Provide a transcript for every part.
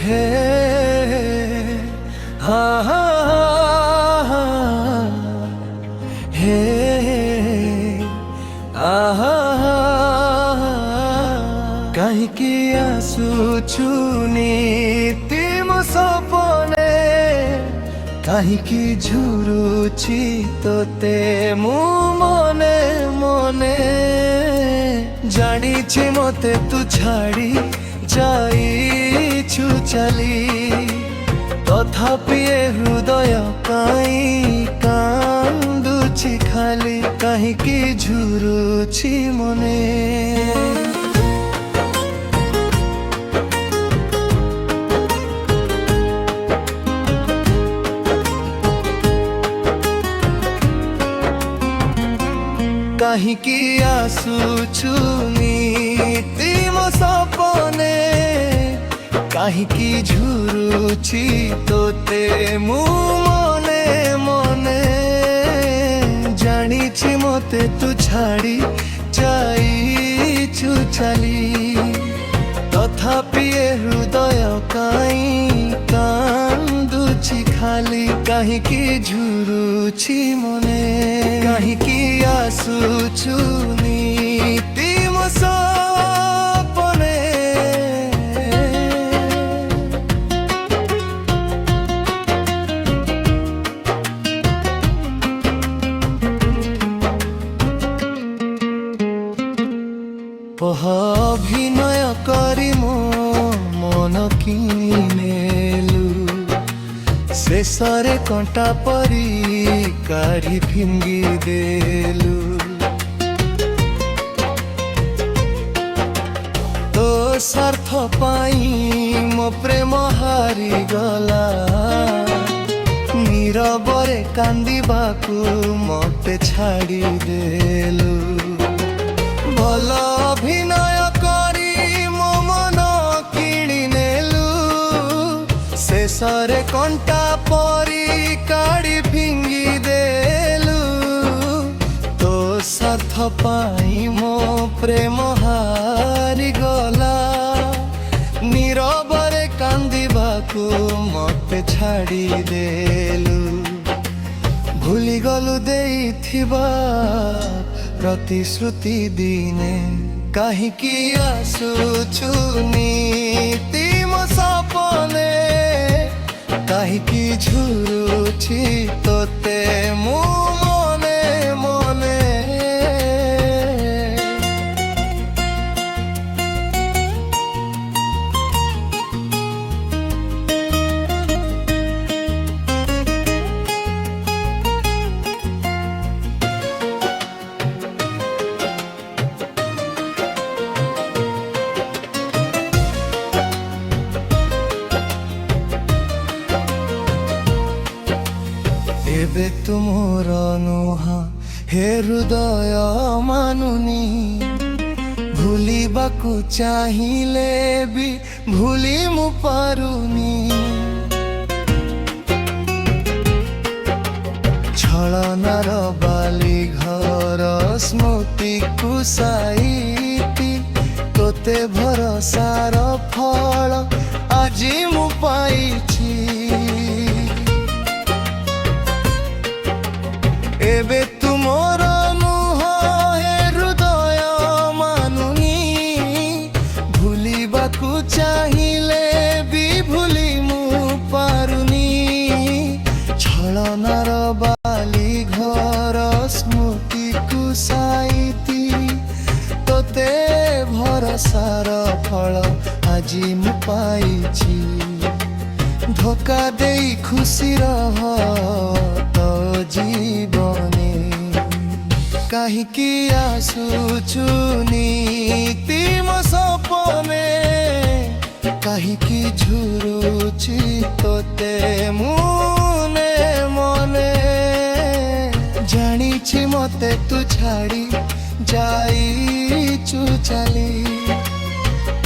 हे हा हा हे आहा काहींकी आसुछुनी तिम सपने काहींकी झुरुछि तोते मु मने मने जानिछि मते तू छाड़ी जाइछु चली तथापि ए हृदय काई कांदुछि खाली काहींकी झुरुछि मने काहींकी आसुछुनी तिम सपने काहींकी झुरुछि तोते मु मने मने जानिछि मते तू छाड़ी जाइछु चली तथापि ए हृदय काई कांदुछि खाली काहींकी झुरुछि मने काहींकी आसुछुनी तिम सपने अभिनय करी मो मन किनेलु शेषरे कंटा परी काढ़ी फिंगी देलु तो स्वार्थ पाई मो प्रेम हारी गला नीरबरे कांदिबाकू मते छाड़ी देलु भल अभिनय करी मो मन किणी नेलु शेषरे कंटा परी काढ़ी फिंगी देलु तो साथ पाई मो प्रेम हारी गला नीरबरे कांदिबाकू मते छाड़ी देलु भूली गलु देइथिबा प्रतिश्रुति दिने काहींकी आसुछुनी तिम सपने काहींकी झुरुछि तोते मु मने मने एबे तुमर नुहा हे हृदय मानुनी भूलिबाकू चाहिले भी भूली मु पारुनी छलनार बाली घर स्मृति कुसाईती तोते भरसार फल आजी मु पाइछि एबे तुमर मुह हे हृदय मानुनी भूलिबाकू चाहिले भी भूली मु पारुनी छलनार बाली घर स्मृति कुसाईती तोते भरसार फल आजी मु पाइछि धोका देई खुशी रह तो जीवने काहींकी आसुछुनी तिम सपने काहींकी झुरुछि तोते मुने मने जानिछि मते तू छाड़ी जाइछु चली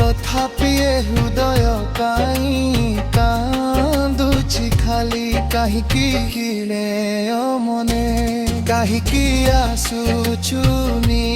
तथापि ए हृदय काई कांदुछि खाली काहींकी किणे मने काहींकी आसुछुनी